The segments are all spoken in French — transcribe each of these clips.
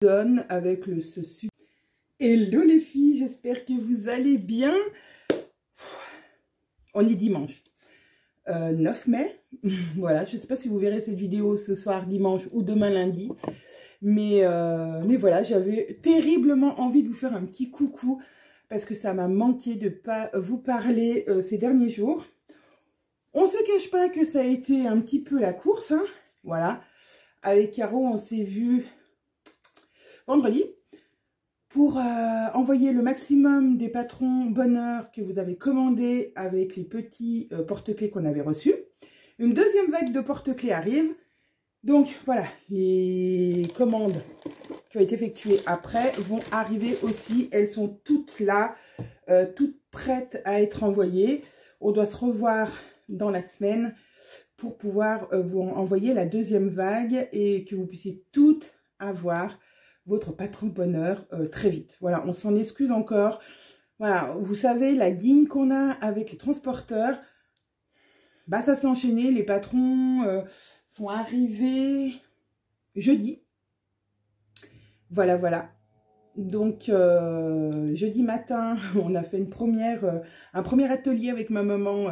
donne avec ce super. Hello les filles, j'espère que vous allez bien. On est dimanche 9 mai. Voilà, je ne sais pas si vous verrez cette vidéo ce soir dimanche ou demain lundi. Mais voilà, j'avais terriblement envie de vous faire un petit coucou parce que ça m'a manqué de ne pas vous parler ces derniers jours. On ne se cache pas que ça a été un petit peu la course, hein. Voilà. Avec Caro, on s'est vu vendredi pour envoyer le maximum des patrons bonheur que vous avez commandés avec les petits porte-clés qu'on avait reçus. Une deuxième vague de porte-clés arrive. Donc voilà, les commandes qui ont été effectuées après vont arriver aussi. Elles sont toutes là, toutes prêtes à être envoyées. On doit se revoir dans la semaine pour pouvoir vous envoyer la deuxième vague et que vous puissiez toutes avoir votre patron bonheur très vite. Voilà, on s'en excuse encore. Voilà, vous savez, la guigne qu'on a avec les transporteurs, bah ça s'est enchaîné. Les patrons sont arrivés jeudi. Voilà, voilà. Donc, jeudi matin, on a fait un premier atelier avec ma maman,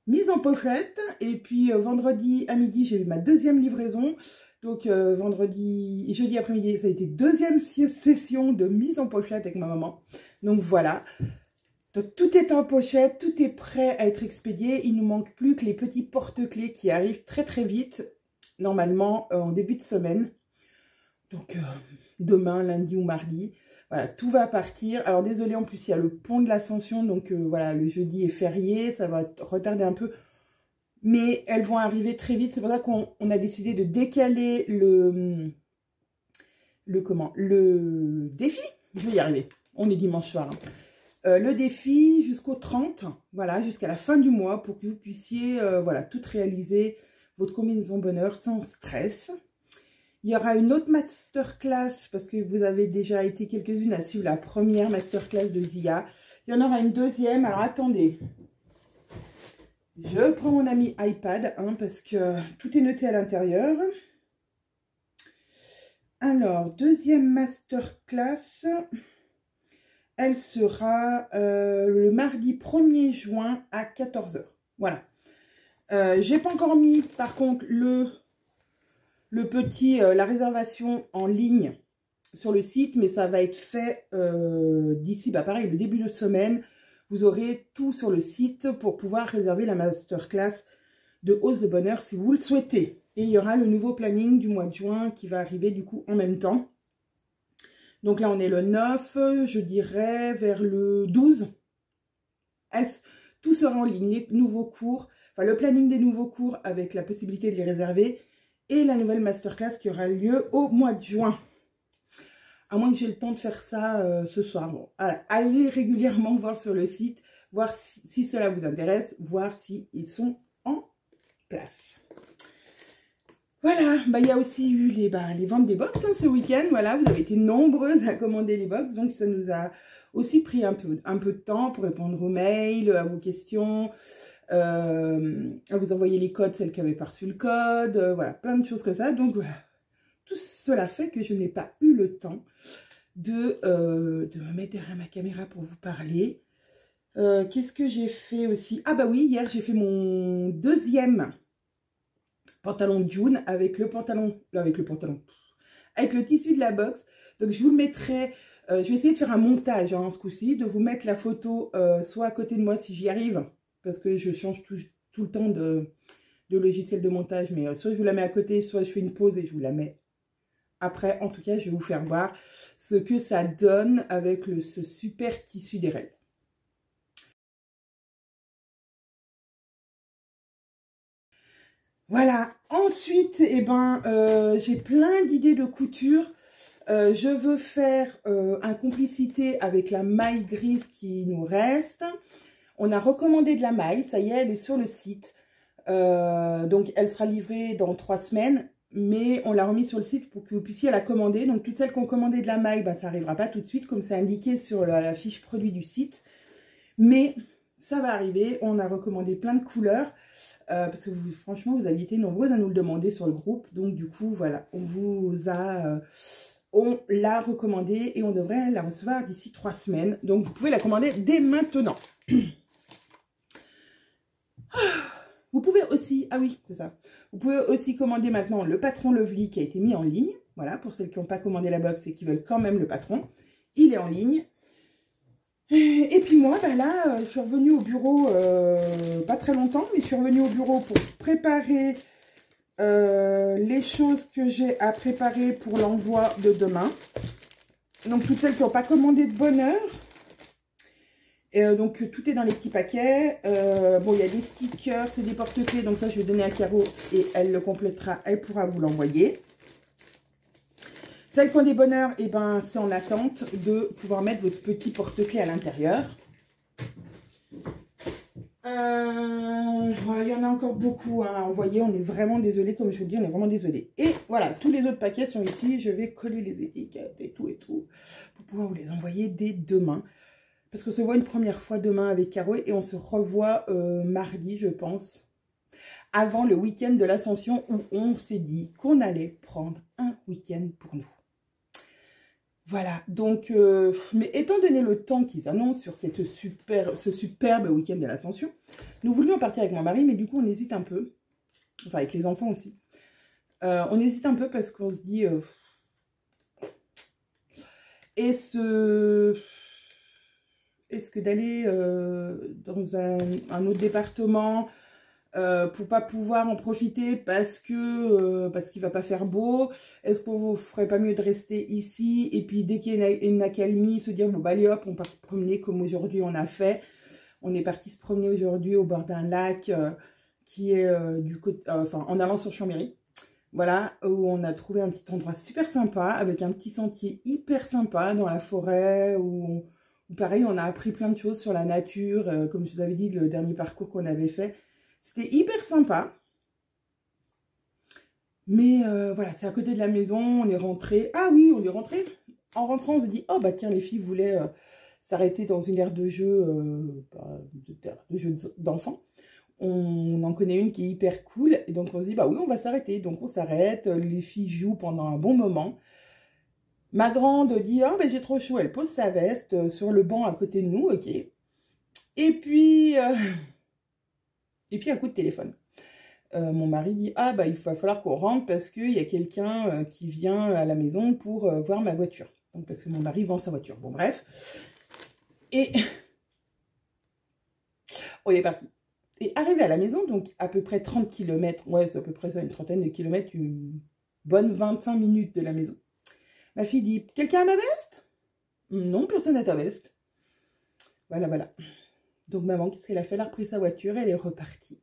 mise en pochette. Et puis, vendredi à midi, j'ai eu ma deuxième livraison. Donc, jeudi après-midi, ça a été deuxième session de mise en pochette avec ma maman. Donc, voilà. Donc, tout est en pochette, tout est prêt à être expédié. Il ne nous manque plus que les petits porte-clés qui arrivent très, très vite. Normalement, en début de semaine. Donc, demain, lundi ou mardi. Voilà, tout va partir. Alors, désolé, en plus, il y a le pont de l'Ascension. Donc, voilà, le jeudi est férié. Ça va retarder un peu. Mais elles vont arriver très vite. C'est pour ça qu'on a décidé de décaler le défi. Je vais y arriver. On est dimanche soir. Hein. Le défi jusqu'au 30. Voilà, jusqu'à la fin du mois pour que vous puissiez voilà, tout réaliser votre combinaison bonheur sans stress. Il y aura une autre masterclass parce que vous avez déjà été quelques-unes à suivre la première masterclass de Zia. Il y en aura une deuxième. Alors, attendez. Je prends mon ami iPad hein, parce que tout est noté à l'intérieur. Alors, deuxième masterclass, elle sera le mardi 1er juin à 14 h. Voilà. J'ai pas encore mis, par contre, la réservation en ligne sur le site, mais ça va être fait d'ici, bah pareil, le début de semaine. Vous aurez tout sur le site pour pouvoir réserver la masterclass de hausse de bonheur si vous le souhaitez. Et il y aura le nouveau planning du mois de juin qui va arriver du coup en même temps. Donc là, on est le 9, je dirais vers le 12. Tout sera en ligne, les nouveaux cours, enfin le planning des nouveaux cours avec la possibilité de les réserver et la nouvelle masterclass qui aura lieu au mois de juin. À moins que j'ai le temps de faire ça ce soir. Bon, allez régulièrement voir sur le site, voir si cela vous intéresse, voir s'ils sont en place. Voilà, bah, il y a aussi eu les ventes des box hein, ce week-end. Voilà, vous avez été nombreuses à commander les box, donc ça nous a aussi pris un peu de temps pour répondre aux mails, à vos questions, à vous envoyer les codes, celles qui n'avaient pas reçu le code, voilà, plein de choses comme ça. Donc voilà. Tout cela fait que je n'ai pas eu le temps de me mettre derrière ma caméra pour vous parler. Qu'est-ce que j'ai fait aussi? Ah bah oui, hier j'ai fait mon deuxième pantalon June avec le tissu de la box. Donc je vous le mettrai, je vais essayer de faire un montage hein, ce coup-ci, de vous mettre la photo soit à côté de moi si j'y arrive, parce que je change tout le temps de logiciel de montage, mais soit je vous la mets à côté, soit je fais une pause et je vous la mets après. En tout cas, je vais vous faire voir ce que ça donne avec ce super tissu d'Erel. Voilà. Ensuite, eh ben, j'ai plein d'idées de couture. Je veux faire un complicité avec la maille grise qui nous reste. On a recommandé de la maille. Ça y est, elle est sur le site. Donc, elle sera livrée dans 3 semaines. Mais on l'a remis sur le site pour que vous puissiez la commander. Donc, toutes celles qui ont commandé de la maille, bah, ça n'arrivera pas tout de suite, comme c'est indiqué sur la fiche produit du site. Mais ça va arriver. On a recommandé plein de couleurs. Parce que franchement, vous aviez été nombreuses à nous le demander sur le groupe. Donc, du coup, voilà, on vous a on l'a recommandée et on devrait la recevoir d'ici 3 semaines. Donc, vous pouvez la commander dès maintenant. Vous pouvez aussi, ah oui, c'est ça. Vous pouvez aussi commander maintenant le patron Lovely qui a été mis en ligne. Voilà, pour celles qui n'ont pas commandé la box et qui veulent quand même le patron. Il est en ligne. Et puis moi, ben là, je suis revenue au bureau, pas très longtemps, mais je suis revenue au bureau pour préparer les choses que j'ai à préparer pour l'envoi de demain. Donc, toutes celles qui n'ont pas commandé de bonne heure. Donc, tout est dans les petits paquets. Bon, il y a des stickers, c'est des porte-clés. Donc, ça, je vais donner à Caro et elle le complétera. Elle pourra vous l'envoyer. Celles qui ont des bonnes heures, eh ben, c'est en attente de pouvoir mettre votre petit porte-clés à l'intérieur. Il y en a encore beaucoup à envoyer. On est vraiment désolé, comme je vous dis, on est vraiment désolé. Et voilà, tous les autres paquets sont ici. Je vais coller les étiquettes et tout pour pouvoir vous les envoyer dès demain. Parce qu'on se voit une première fois demain avec Caro et on se revoit mardi, je pense, avant le week-end de l'Ascension où on s'est dit qu'on allait prendre un week-end pour nous. Voilà, donc, mais étant donné le temps qu'ils annoncent sur ce superbe week-end de l'Ascension, nous voulions partir avec mon mari, mais du coup, on hésite un peu. Enfin, avec les enfants aussi. On hésite un peu parce qu'on se dit... est-ce que d'aller dans un autre département... pour pas pouvoir en profiter parce qu'il va pas faire beau, est-ce qu'on vous ferait pas mieux de rester ici et puis dès qu'il y a une accalmie, se dire bon bah allez hop on part se promener comme aujourd'hui on a fait. On est parti se promener aujourd'hui au bord d'un lac qui est du côté, en allant sur Chambéry. Voilà, où on a trouvé un petit endroit super sympa avec un petit sentier hyper sympa dans la forêt où pareil on a appris plein de choses sur la nature, comme je vous avais dit le dernier parcours qu'on avait fait. C'était hyper sympa. Mais voilà, c'est à côté de la maison. On est rentré. Ah oui, on est rentré. En rentrant, on se dit, oh bah tiens, les filles voulaient s'arrêter dans une aire de jeu, de jeux d'enfants. On en connaît une qui est hyper cool. Et donc on se dit, bah oui, on va s'arrêter. Donc on s'arrête. Les filles jouent pendant un bon moment. Ma grande dit, oh bah j'ai trop chaud. Elle pose sa veste sur le banc à côté de nous. Ok. Et puis... Et puis un coup de téléphone. Mon mari dit, ah bah il va falloir qu'on rentre parce qu'il y a quelqu'un qui vient à la maison pour voir ma voiture. Donc parce que mon mari vend sa voiture. Bon bref. Et on est parti. Et arrivé à la maison, donc à peu près 30 km, ouais c'est à peu près ça, une trentaine de kilomètres, une bonne 25 minutes de la maison. Ma fille dit, quelqu'un a ma veste? Non, personne n'a ta veste. Voilà, voilà. Donc maman, qu'est-ce qu'elle a fait? Elle a repris sa voiture et elle est repartie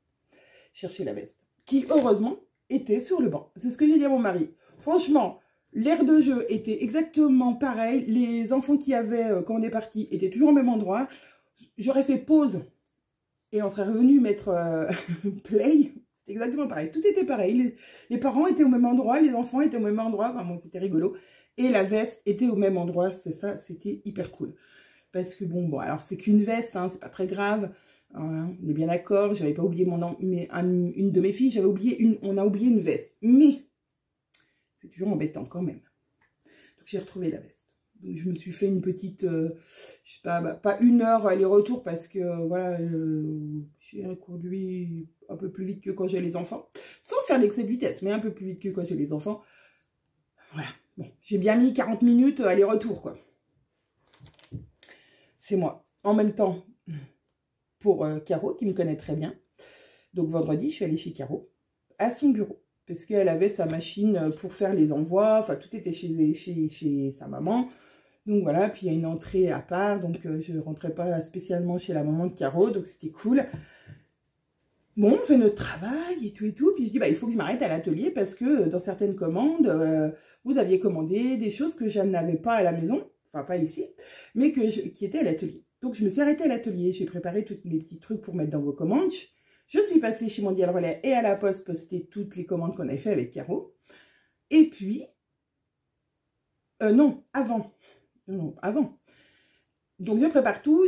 chercher la veste. Qui, heureusement, était sur le banc. C'est ce que j'ai dit à mon mari. Franchement, l'aire de jeu était exactement pareil. Les enfants qu'il y avait quand on est parti étaient toujours au même endroit. J'aurais fait pause et on serait revenu mettre play. C'était exactement pareil. Tout était pareil. Les parents étaient au même endroit, les enfants étaient au même endroit. Enfin bon, c'était rigolo. Et la veste était au même endroit. C'est ça, c'était hyper cool. Parce que bon, alors c'est qu'une veste, hein, c'est pas très grave. Hein, on est bien d'accord. J'avais pas oublié une de mes filles, on a oublié une veste. Mais c'est toujours embêtant quand même. Donc j'ai retrouvé la veste. Donc je me suis fait une petite, je sais pas, pas une heure aller-retour parce que voilà, j'ai conduit un peu plus vite que quand j'ai les enfants. Sans faire l'excès de vitesse, mais un peu plus vite que quand j'ai les enfants. Voilà. Bon, j'ai bien mis 40 minutes aller-retour, quoi. C'est moi. En même temps, pour Caro, qui me connaît très bien. Donc, vendredi, je suis allée chez Caro, à son bureau. Parce qu'elle avait sa machine pour faire les envois. Enfin, tout était chez sa maman. Donc, voilà. Puis, il y a une entrée à part. Donc, je ne rentrais pas spécialement chez la maman de Caro. Donc, c'était cool. Bon, on fait notre travail et tout et tout. Puis, je dis, bah, il faut que je m'arrête à l'atelier parce que dans certaines commandes, vous aviez commandé des choses que je n'avais pas à la maison. Enfin, pas ici, mais qui étaient à l'atelier. Donc, je me suis arrêtée à l'atelier. J'ai préparé tous les petits trucs pour mettre dans vos commandes. Je suis passée chez Mondial Relais et à la poste poster toutes les commandes qu'on avait fait avec Caro. Et puis, non, avant. Non, avant. Donc, je prépare tout.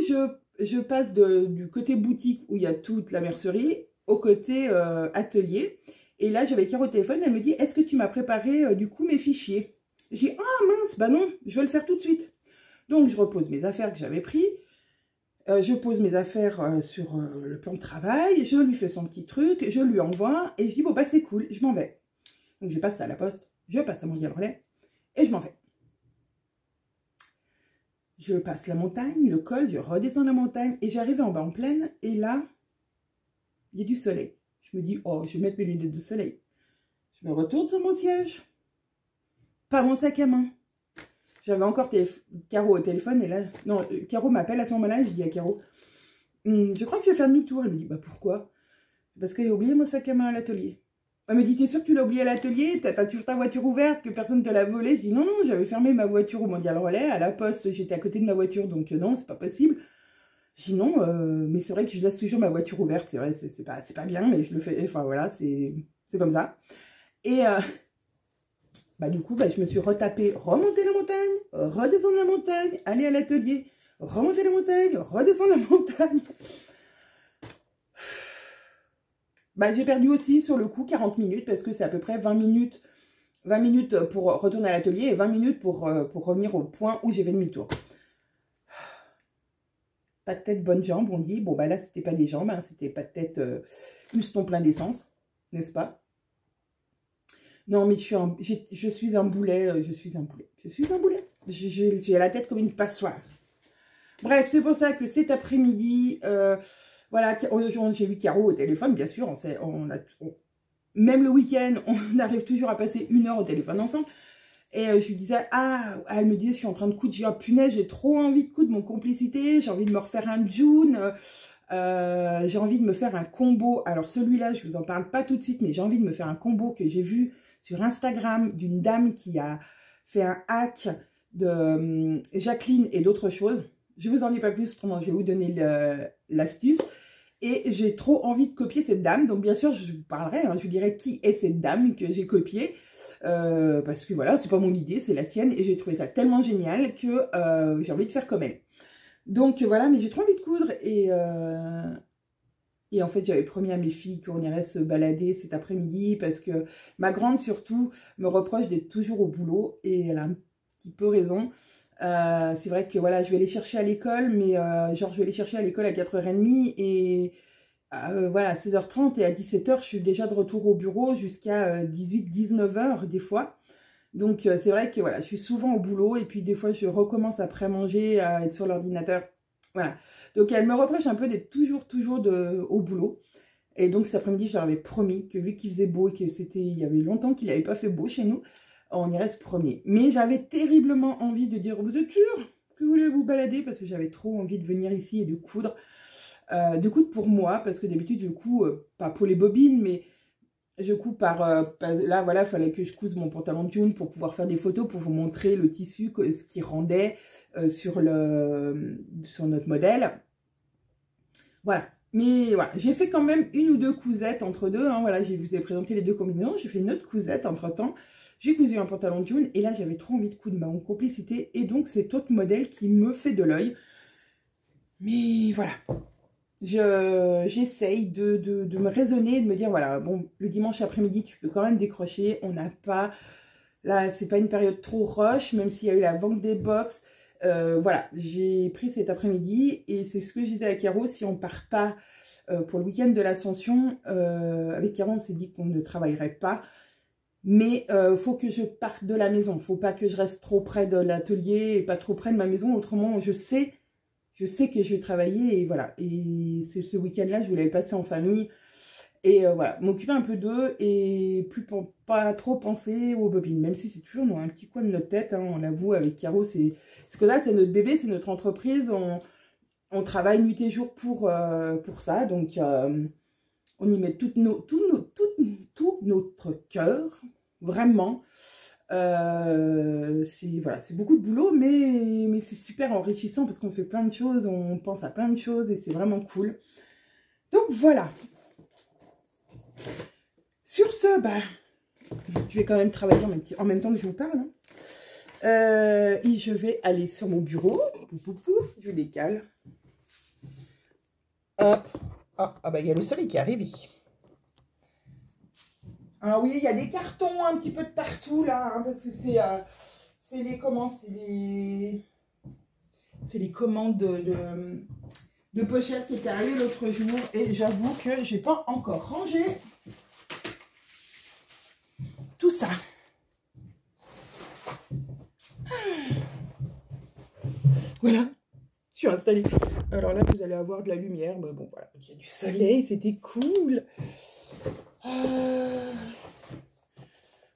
Je passe du côté boutique où il y a toute la mercerie au côté atelier. Et là, j'avais Caro au téléphone. Elle me dit, est-ce que tu m'as préparé du coup mes fichiers? J'ai dit, ah mince, bah non, je vais le faire tout de suite. Donc, je repose mes affaires que j'avais prises. Je pose mes affaires sur le plan de travail. Je lui fais son petit truc. Je lui envoie. Et je dis, bon, bah c'est cool, je m'en vais. Donc, je passe à la poste. Je passe à Mondial Relais. Et je m'en vais. Je passe la montagne, le col, je redescends la montagne. Et j'arrive en bas en plaine. Et là, il y a du soleil. Je me dis, oh, je vais mettre mes lunettes de soleil. Je me retourne sur mon siège. Pas mon sac à main. J'avais encore Caro au téléphone et là... Non, Caro m'appelle à ce moment-là, je dis à Caro, je crois que je vais faire demi-tour. Elle me dit, bah pourquoi? Parce que j'ai oublié mon sac à main à l'atelier. Elle me dit, t'es sûre que tu l'as oublié à l'atelier? T'as toujours ta voiture ouverte, que personne ne te l'a volée? Je dis, non, non, j'avais fermé ma voiture au Mondial Relais, à la poste, j'étais à côté de ma voiture, donc non, c'est pas possible. Je dis, non, mais c'est vrai que je laisse toujours ma voiture ouverte, c'est vrai, c'est pas bien, mais je le fais, enfin voilà, c'est comme ça. Et... bah, du coup, bah, je me suis retapée, remonter la montagne, redescendre la montagne, aller à l'atelier, remonter la montagne, redescendre la montagne. Bah, j'ai perdu aussi sur le coup 40 minutes parce que c'est à peu près 20 minutes pour retourner à l'atelier et 20 minutes pour revenir au point où j'ai fait demi-tour. Pas de tête, bonne jambe, on dit. Bon, bah là, c'était pas des jambes, hein, c'était pas de tête, uston plein d'essence, n'est-ce pas? Non, mais je suis un boulet, J'ai la tête comme une passoire. Bref, c'est pour ça que cet après-midi, voilà, j'ai eu Caro au téléphone, bien sûr. Même le week-end, on arrive toujours à passer 1 heure au téléphone ensemble. Et je lui disais, ah, elle me disait, je suis en train de coudre. J'ai dit, oh punaise, j'ai trop envie de coudre mon complicité. J'ai envie de me refaire un June. J'ai envie de me faire un combo. Alors celui-là, je vous en parle pas tout de suite, mais j'ai envie de me faire un combo que j'ai vu sur Instagram d'une dame qui a fait un hack de Jacqueline et d'autres choses. Je vous en dis pas plus, autrement je vais vous donner l'astuce. Et j'ai trop envie de copier cette dame. Donc bien sûr, je vous parlerai, hein, je vous dirai qui est cette dame que j'ai copiée. Parce que voilà, c'est pas mon idée, c'est la sienne. Et j'ai trouvé ça tellement génial que j'ai envie de faire comme elle. Donc voilà, mais j'ai trop envie de coudre et en fait j'avais promis à mes filles qu'on irait se balader cet après-midi parce que ma grande surtout me reproche d'être toujours au boulot et elle a un petit peu raison. C'est vrai que voilà, je vais les chercher à l'école, mais genre je vais les chercher à l'école à 4h30 et voilà, à 16h30 et à 17h je suis déjà de retour au bureau jusqu'à 18-19h des fois. Donc, c'est vrai que voilà, je suis souvent au boulot et puis des fois, je recommence après manger à être sur l'ordinateur. Voilà. Donc, elle me reproche un peu d'être toujours au boulot. Et donc, cet après-midi, je leur avais promis que vu qu'il faisait beau et que il y avait longtemps qu'il n'avait pas fait beau chez nous, on irait se promener. Mais j'avais terriblement envie de dire, vous êtes sûr que vous voulez vous balader? Parce que j'avais trop envie de venir ici et de coudre. De coudre pour moi, parce que d'habitude, je couds, pas pour les bobines, mais... je couds là, voilà, il fallait que je couse mon pantalon de jean pour pouvoir faire des photos, pour vous montrer le tissu, ce qui rendait sur notre modèle. Voilà. Mais voilà, j'ai fait quand même 1 ou 2 cousettes entre deux. Hein, voilà, je vous ai présenté les 2 combinaisons. J'ai fait une autre cousette entre-temps. J'ai cousu un pantalon de jean et là, j'avais trop envie de coudre ma complicité. Et donc, c'est autre modèle qui me fait de l'œil. Mais voilà. J'essaye de me raisonner, de me dire, voilà, bon, le dimanche après-midi, tu peux quand même décrocher. On n'a pas, là, c'est pas une période trop rush, même s'il y a eu la vente des box. Voilà, j'ai pris cet après-midi et c'est ce que je disais à Caro, si on part pas pour le week-end de l'Ascension, avec Caro, on s'est dit qu'on ne travaillerait pas. Mais faut que je parte de la maison. Faut pas que je reste trop près de l'atelier et pas trop près de ma maison. Autrement, je sais que je vais travailler et voilà. Et ce week-end-là, je voulais le passer en famille. Et voilà, m'occuper un peu d'eux et pas trop penser aux bobines. Même si c'est toujours dans un petit coin de notre tête, hein, on l'avoue, avec Caro, c'est que là, c'est notre bébé, c'est notre entreprise. On travaille nuit et jour pour ça. Donc, on y met tout notre cœur, vraiment. Voilà, c'est beaucoup de boulot, mais c'est super enrichissant parce qu'on fait plein de choses, on pense à plein de choses et c'est vraiment cool. Donc voilà. Sur ce, bah, je vais quand même travailler en même temps que je vous parle. Hein. Et je vais aller sur mon bureau. Pouf, pouf, pouf, je décale. Hop. Ah bah il y a le soleil qui est arrivé. Ah oui, il y a des cartons un petit peu de partout là, hein, parce que C'est les comment, c'est les commandes de pochettes qui étaient arrivées l'autre jour. Et j'avoue que j'ai pas encore rangé tout ça. Voilà, je suis installée. Alors là, vous allez avoir de la lumière. Mais bon, voilà, il y a du soleil, c'était cool.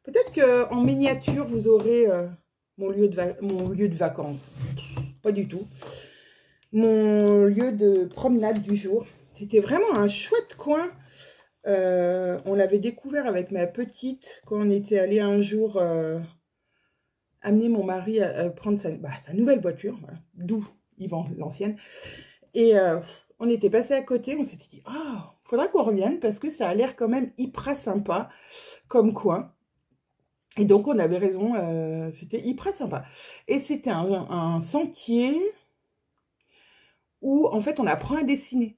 Peut-être qu'en miniature, vous aurez mon lieu de vacances. Pas du tout. Mon lieu de promenade du jour. C'était vraiment un chouette coin. On l'avait découvert avec ma petite quand on était allé un jour amener mon mari à prendre sa nouvelle voiture, voilà, d'où il vend l'ancienne. Et on était passé à côté, on s'était dit, ah, faudra qu'on revienne parce que ça a l'air quand même hyper sympa comme coin. Et donc on avait raison, c'était hyper sympa. Et c'était un sentier où en fait on apprend à dessiner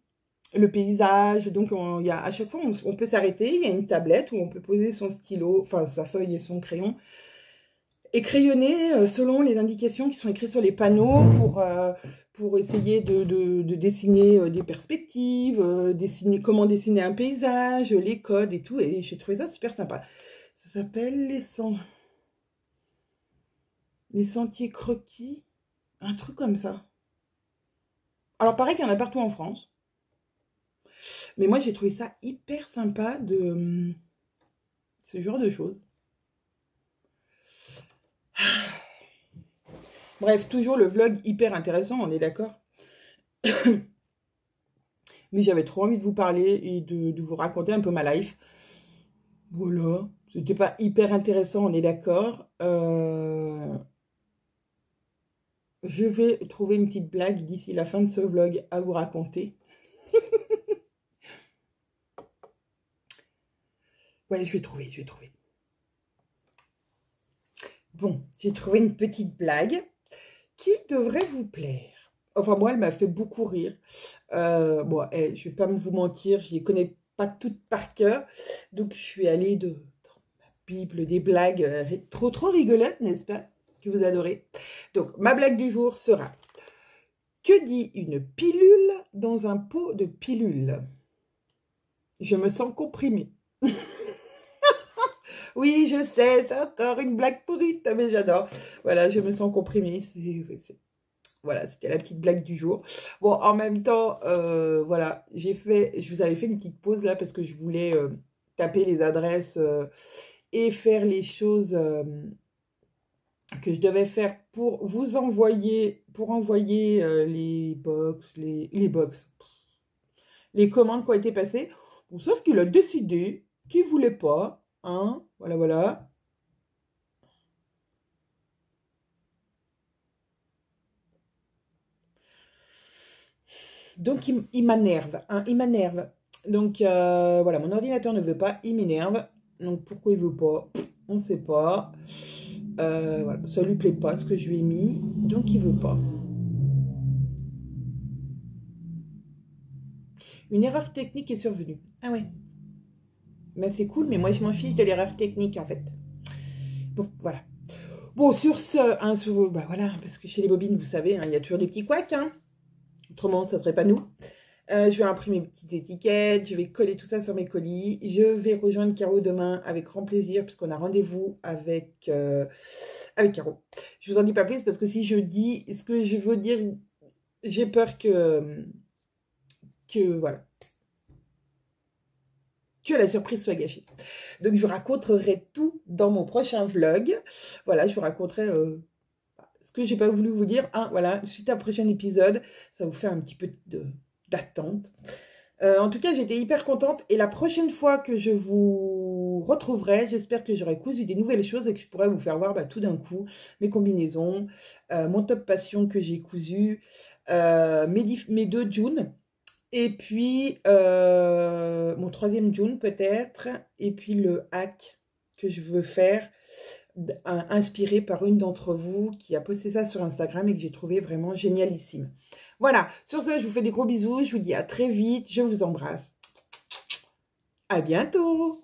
le paysage. Donc à chaque fois on peut s'arrêter, il y a une tablette où on peut poser son stylo, enfin sa feuille et son crayon, et crayonner selon les indications qui sont écrites sur les panneaux pour essayer de dessiner des perspectives, comment dessiner un paysage, les codes et tout. Et j'ai trouvé ça super sympa. Ça s'appelle les sentiers croquis, un truc comme ça. Alors pareil qu'il y en a partout en France. Mais moi j'ai trouvé ça hyper sympa de ce genre de choses. Bref, toujours le vlog hyper intéressant, on est d'accord. Mais j'avais trop envie de vous parler et de vous raconter un peu ma life. Voilà, c'était pas hyper intéressant, on est d'accord. Je vais trouver une petite blague d'ici la fin de ce vlog à vous raconter. Ouais, je vais trouver. Bon, j'ai trouvé une petite blague qui devrait vous plaire. Enfin, moi, elle m'a fait beaucoup rire. Bon, je vais pas vous mentir, je les connais pas toutes par cœur. Donc, je suis allée dans ma Bible des blagues trop rigolotes, n'est-ce pas? Que vous adorez. Donc, ma blague du jour sera: que dit une pilule dans un pot de pilules? Je me sens comprimée. Oui, je sais, c'est encore une blague pourrite, mais j'adore. Voilà, je me sens comprimée. Voilà, c'était la petite blague du jour. Bon, en même temps, voilà, je vous avais fait une petite pause là parce que je voulais taper les adresses et faire les choses que je devais faire pour vous envoyer, les commandes qui ont été passées. Bon, sauf qu'il a décidé qu'il ne voulait pas, hein, voilà. Donc, il m'énerve, hein, il m'énerve. Donc, voilà, mon ordinateur ne veut pas, il m'énerve. Donc, pourquoi il veut pas? On ne sait pas. Voilà, ça lui plaît pas ce que je lui ai mis, donc il veut pas. Une erreur technique est survenue. Ah ouais. Ben, c'est cool, mais moi je m'en fiche de l'erreur technique en fait. Bon, voilà. Bon, sur ce, hein, bah voilà, parce que chez les bobines, vous savez, hein, il y a toujours des petits couacs, hein. Autrement, ça serait pas nous. Je vais imprimer mes petites étiquettes, je vais coller tout ça sur mes colis. Je vais rejoindre Caro demain avec grand plaisir, puisqu'on a rendez-vous avec Caro. Je vous en dis pas plus, parce que si je dis ce que je veux dire, j'ai peur que voilà, que la surprise soit gâchée. Donc, je vous raconterai tout dans mon prochain vlog. Voilà, je vous raconterai ce que j'ai pas voulu vous dire. Hein, voilà, suite à un prochain épisode, ça vous fait un petit peu d'attente. En tout cas, j'étais hyper contente. Et la prochaine fois que je vous retrouverai, j'espère que j'aurai cousu des nouvelles choses et que je pourrai vous faire voir tout d'un coup mes combinaisons, mon top passion que j'ai cousu, mes 2 June. Et puis, mon 3e June peut-être. Et puis le hack que je veux faire, inspiré par une d'entre vous qui a posté ça sur Instagram et que j'ai trouvé vraiment génialissime. Voilà, sur ce, je vous fais des gros bisous. Je vous dis à très vite. Je vous embrasse. À bientôt.